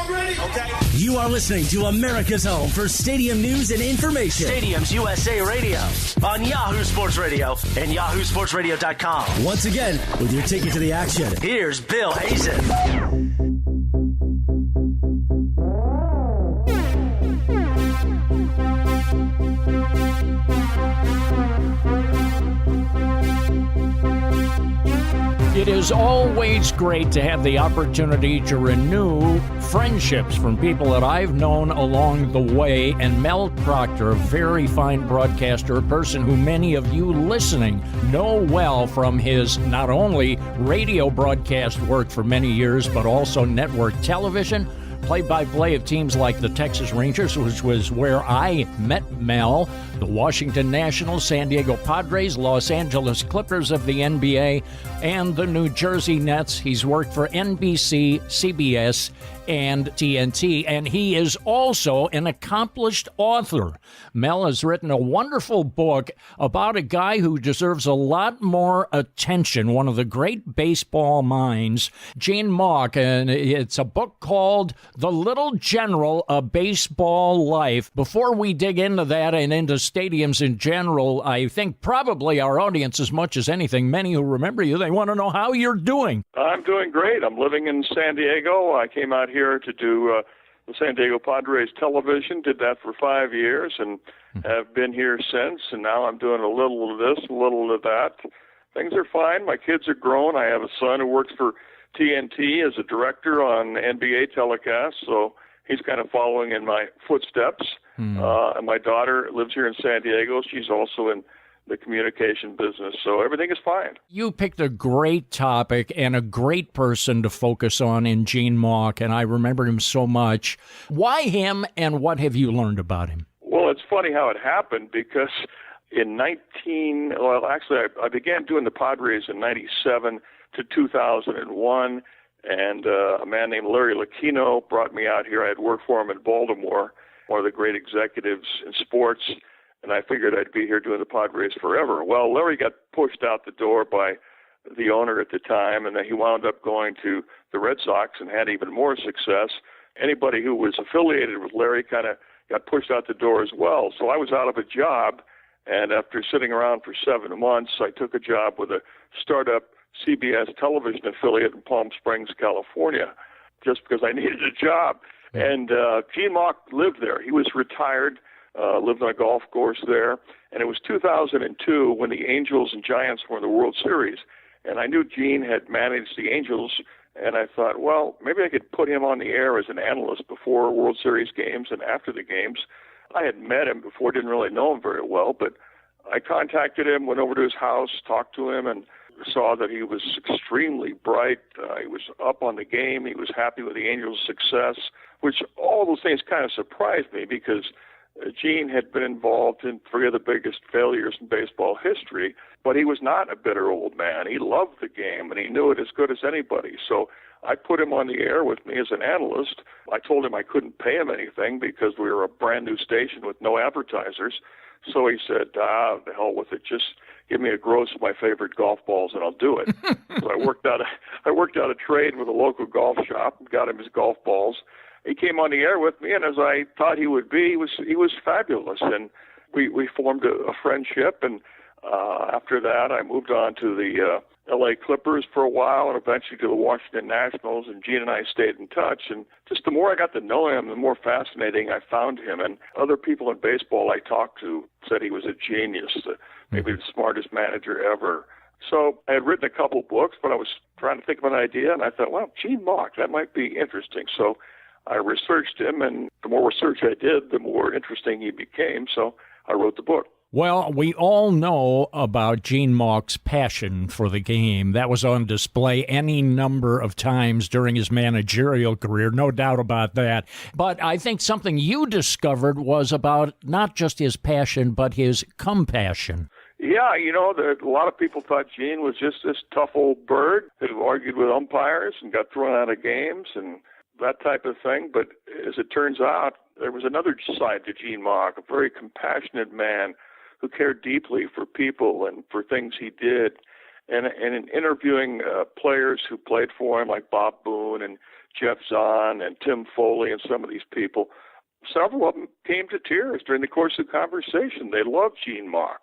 I'm ready. Okay. You are listening to America's home for stadium news and information. Stadiums USA Radio on Yahoo Sports Radio and yahoosportsradio.com. Once again, with your ticket to the action, here's Bill Hazen. It is always great to have the opportunity to renew friendships from people that I've known along the way. And Mel Proctor, a very fine broadcaster, a person who many of you listening know well from his not only radio broadcast work for many years, but also network television, play-by-play of teams like the Texas Rangers, which was where I met Mel, the Washington Nationals, San Diego Padres, Los Angeles Clippers of the NBA, and the New Jersey Nets. He's worked for NBC, CBS, and TNT, and he is also an accomplished author. Mel has written a wonderful book about a guy who deserves a lot more attention, one of the great baseball minds, Gene Mauch, and it's a book called The Little General, A Baseball Life. Before we dig into that and into stadiums in general, I think probably our audience, as much as anything, many who remember you, they want to know how you're doing. I'm doing great. I'm living in San Diego. I came out here to do the San Diego Padres television, did that for 5 years, and have been here since, and now I'm doing a little of this, a little of that. Things are fine. My kids are grown. I have a son who works for TNT as a director on NBA telecasts, so he's kind of following in my footsteps. And my daughter lives here in San Diego. She's also in the communication business, so everything is fine. You picked a great topic and a great person to focus on in Gene Mauch, and I remember him so much. Why him, and what have you learned about him? Well, it's funny how it happened, because I began doing the Padres in 97 to 2001, and a man named Larry Lucchino brought me out here. I had worked for him in Baltimore, one of the great executives in sports, and I figured I'd be here doing the Padres forever. Well, Larry got pushed out the door by the owner at the time, and then he wound up going to the Red Sox and had even more success. Anybody who was affiliated with Larry kind of got pushed out the door as well. So I was out of a job, and after sitting around for 7 months, I took a job with a startup CBS television affiliate in Palm Springs, California, just because I needed a job. And Gene Mauch lived there. He was retired, lived on a golf course there. And it was 2002 when the Angels and Giants were in the World Series. And I knew Gene had managed the Angels, and I thought, well, maybe I could put him on the air as an analyst before World Series games and after the games. I had met him before, didn't really know him very well, but I contacted him, went over to his house, talked to him, and saw that he was extremely bright. He was up on the game. He was happy with the Angels' success, which all those things kind of surprised me, because Gene had been involved in 3 of the biggest failures in baseball history, but he was not a bitter old man. He loved the game, and he knew it as good as anybody. So I put him on the air with me as an analyst. I told him I couldn't pay him anything because we were a brand new station with no advertisers. So he said, the hell with it. Just give me a gross of my favorite golf balls and I'll do it. So I worked out a trade with a local golf shop and got him his golf balls. He came on the air with me, and as I thought he would be, he was fabulous. And we formed a friendship, and after that I moved on to the L.A. Clippers for a while, and eventually to the Washington Nationals, and Gene and I stayed in touch. And just the more I got to know him, the more fascinating I found him. And other people in baseball I talked to said he was a genius, maybe the smartest manager ever. So I had written a couple books, but I was trying to think of an idea, and I thought, well, Gene Mauch, that might be interesting. So I researched him, and the more research I did, the more interesting he became. So I wrote the book. Well, we all know about Gene Mauch's passion for the game. That was on display any number of times during his managerial career, no doubt about that. But I think something you discovered was about not just his passion, but his compassion. Yeah, a lot of people thought Gene was just this tough old bird who argued with umpires and got thrown out of games and that type of thing. But as it turns out, there was another side to Gene Mauch, a very compassionate man who cared deeply for people and for things he did. And in interviewing players who played for him, like Bob Boone and Jeff Zahn and Tim Foley and some of these people. Several of them came to tears during the course of the conversation. They loved Gene Mauch.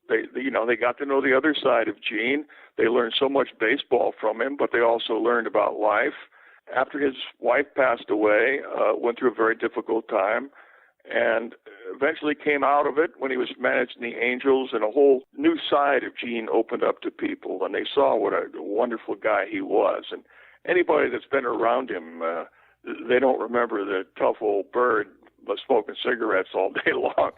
They got to know the other side of Gene. They learned so much baseball from him, but they also learned about life. After his wife passed away, went through a very difficult time, and eventually came out of it when he was managing the Angels, and a whole new side of Gene opened up to people, and they saw what a wonderful guy he was. And anybody that's been around him, they don't remember the tough old bird smoking cigarettes all day long.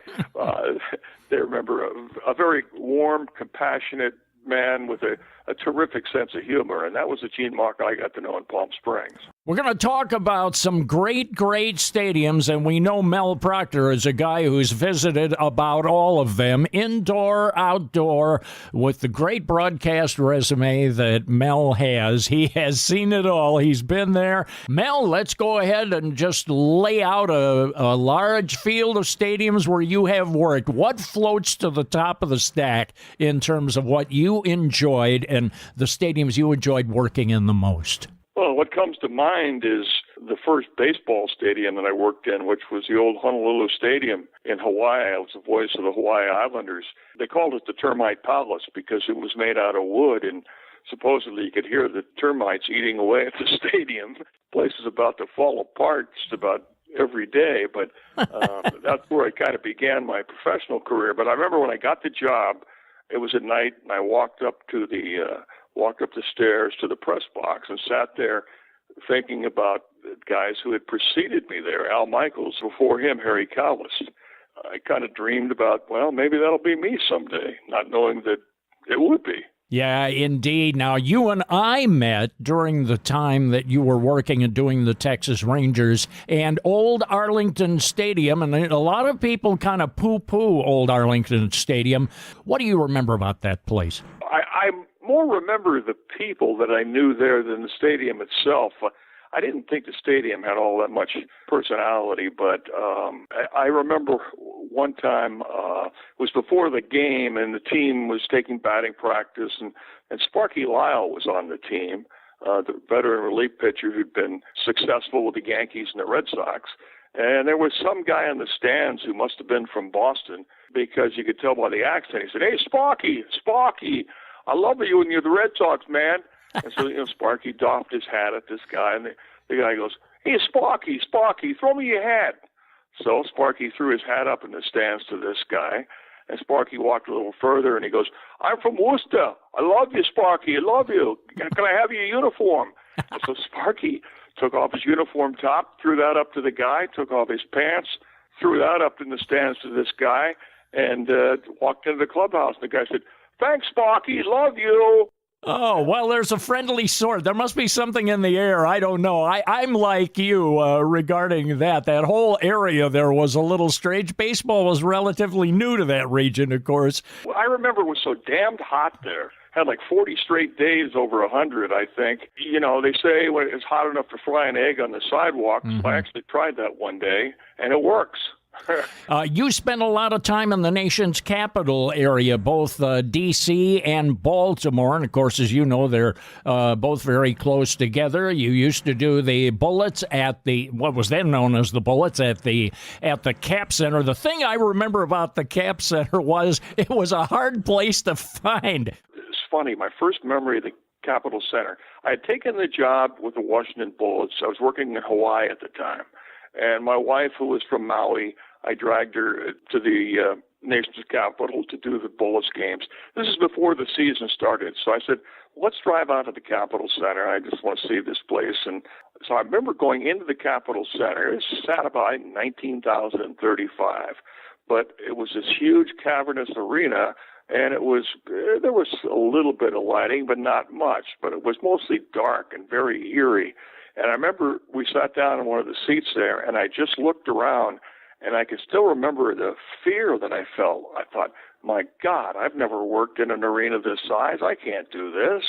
They remember a very warm, compassionate man with a terrific sense of humor, and that was the Gene Mauch I got to know in Palm Springs. We're going to talk about some great stadiums, and we know Mel Proctor is a guy who's visited about all of them, indoor, outdoor, with the great broadcast resume that Mel has. He has seen it all. He's been there. Mel, let's go ahead and just lay out a large field of stadiums where you have worked. What floats to the top of the stack in terms of what you enjoyed and the stadiums you enjoyed working in the most? Well, what comes to mind is the first baseball stadium that I worked in, which was the old Honolulu Stadium in Hawaii. I was the voice of the Hawaii Islanders. They called it the Termite Palace because it was made out of wood, and supposedly you could hear the termites eating away at the stadium. The place is about to fall apart just about every day, but that's where I kind of began my professional career. But I remember when I got the job, it was at night, and I walked up the stairs to the press box and sat there thinking about the guys who had preceded me there, Al Michaels, before him, Harry Kalas. I kind of dreamed about, well, maybe that'll be me someday, not knowing that it would be. Yeah, indeed. Now, you and I met during the time that you were working and doing the Texas Rangers and Old Arlington Stadium, and a lot of people kind of poo-poo Old Arlington Stadium. What do you remember about that place? I more remember the people that I knew there than the stadium itself. I didn't think the stadium had all that much personality, but I remember one time it was before the game, and the team was taking batting practice, and Sparky Lyle was on the team, the veteran relief pitcher who'd been successful with the Yankees and the Red Sox. And there was some guy in the stands who must have been from Boston, because you could tell by the accent. He said, "Hey, Sparky, I love you and you're the Red Sox, man." And so, Sparky doffed his hat at this guy, and the guy goes, "Hey, Sparky, throw me your hat." So Sparky threw his hat up in the stands to this guy, and Sparky walked a little further, and he goes, "I'm from Worcester. I love you, Sparky. I love you. Can I have your uniform?" And so Sparky took off his uniform top, threw that up to the guy, took off his pants, threw that up in the stands to this guy, and walked into the clubhouse. And the guy said, "Thanks, Sparky. Love you." Oh, well, there's a friendly sort. There must be something in the air. I don't know. I'm like you regarding that. That whole area there was a little strange. Baseball was relatively new to that region, of course. Well, I remember it was so damned hot there. Had like 40 straight days over 100, I think. They say when it's hot enough to fry an egg on the sidewalk. Mm-hmm. So I actually tried that one day, and it works. You spent a lot of time in the nation's capital area, both D.C. and Baltimore. And, of course, as you know, they're both very close together. You used to do the Bullets at what was then known as the Bullets at the Cap Center. The thing I remember about the Cap Center was it was a hard place to find. It's funny. My first memory of the Capitol Center, I had taken the job with the Washington Bullets. I was working in Hawaii at the time. And my wife, who was from Maui, I dragged her to the nation's capital to do the Bullets games. This is before the season started. So I said, let's drive out to the Capitol Center. I just want to see this place. And so I remember going into the Capitol Center. It sat about 19,035. But it was this huge cavernous arena, and there was a little bit of lighting, but not much. But it was mostly dark and very eerie. And I remember we sat down in one of the seats there, and I just looked around, and I can still remember the fear that I felt. I thought, my God, I've never worked in an arena this size. I can't do this.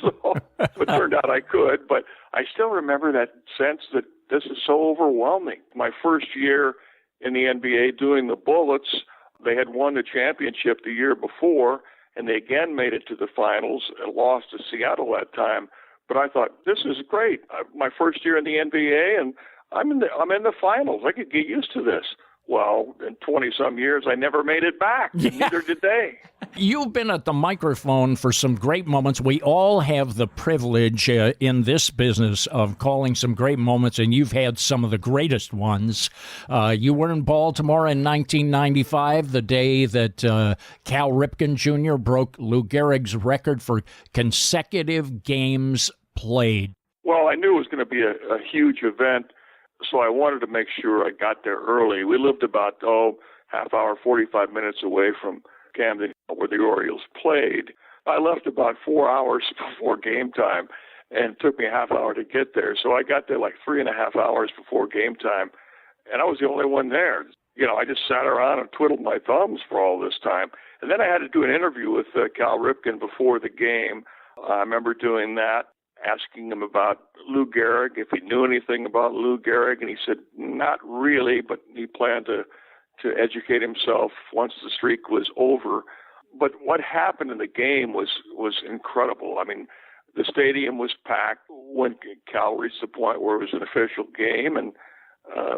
So it turned out I could, but I still remember that sense that this is so overwhelming. My first year in the NBA doing the Bullets, they had won the championship the year before, and they again made it to the finals and lost to Seattle that time. But I thought, this is great. My first year in the NBA, and I'm in the finals. I could get used to this. Well, in 20-some years, I never made it back. Yeah. Neither did they. You've been at the microphone for some great moments. We all have the privilege in this business of calling some great moments, and you've had some of the greatest ones. You were in Baltimore in 1995, the day that Cal Ripken Jr. broke Lou Gehrig's record for consecutive games played. Well, I knew it was going to be a huge event, so I wanted to make sure I got there early. We lived about, half hour, 45 minutes away from Camden, where the Orioles played. I left about 4 hours before game time, and it took me a half hour to get there. So I got there like 3.5 hours before game time, and I was the only one there. I just sat around and twiddled my thumbs for all this time. And then I had to do an interview with Cal Ripken before the game. I remember doing that, asking him about Lou Gehrig, if he knew anything about Lou Gehrig, and he said not really, but he planned to educate himself once the streak was over. But what happened in the game was incredible. I mean, the stadium was packed when Cal reached the point where it was an official game and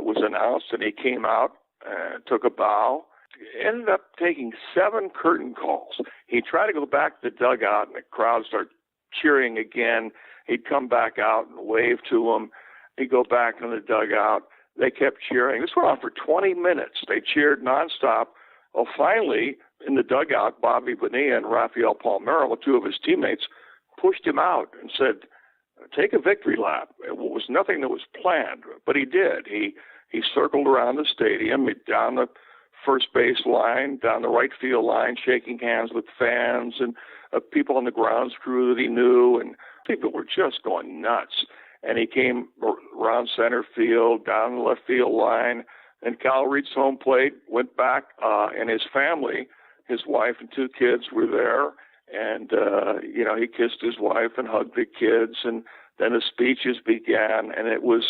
was announced, and he came out and took a bow. Ended up taking 7 curtain calls. He tried to go back to the dugout, and the crowd started cheering again. He'd come back out and wave to them. He'd go back in the dugout. They kept cheering. This went on for 20 minutes. They cheered nonstop. Well, finally, in the dugout, Bobby Bonilla and Rafael Palmeiro, 2 of his teammates, pushed him out and said, take a victory lap. It was nothing that was planned, but he did. He circled around the stadium, down the first base line, down the right field line, shaking hands with fans and people on the grounds crew that he knew, and people were just going nuts. And he came around center field, down the left field line, and Cal reached home plate, went back, and his family, his wife and 2 kids were there, and he kissed his wife and hugged the kids, and then the speeches began, and it was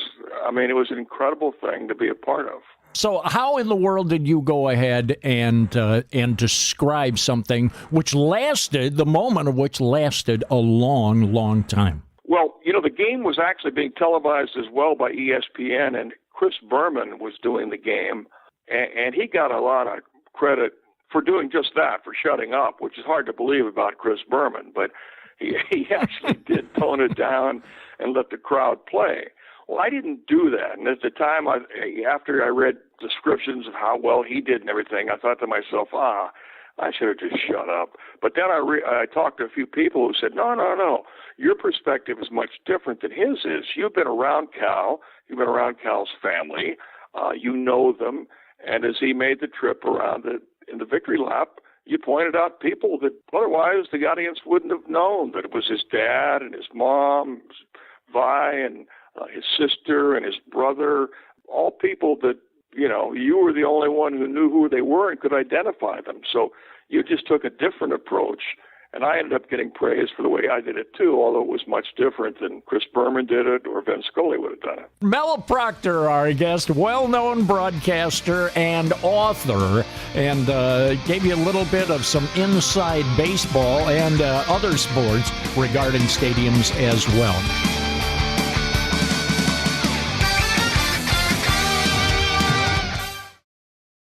an incredible thing to be a part of. So how in the world did you go ahead and describe something which lasted, the moment of which lasted a long, long time? Well, the game was actually being televised as well by ESPN, and Chris Berman was doing the game, and he got a lot of credit for doing just that, for shutting up, which is hard to believe about Chris Berman, but he actually did tone it down and let the crowd play. Well, I didn't do that. And at the time, after I read descriptions of how well he did and everything, I thought to myself, I should have just shut up. But then I talked to a few people who said, no, your perspective is much different than his is. You've been around Cal. You've been around Cal's family. You know them. And as he made the trip around in the victory lap, you pointed out people that otherwise the audience wouldn't have known, that it was his dad and his mom, Vi, and his sister and his brother, all people that, you were the only one who knew who they were and could identify them. So you just took a different approach, and I ended up getting praise for the way I did it too, although it was much different than Chris Berman did it or Vin Scully would have done it. Mel Proctor, our guest, well-known broadcaster and author, and gave you a little bit of some inside baseball and other sports regarding stadiums as well.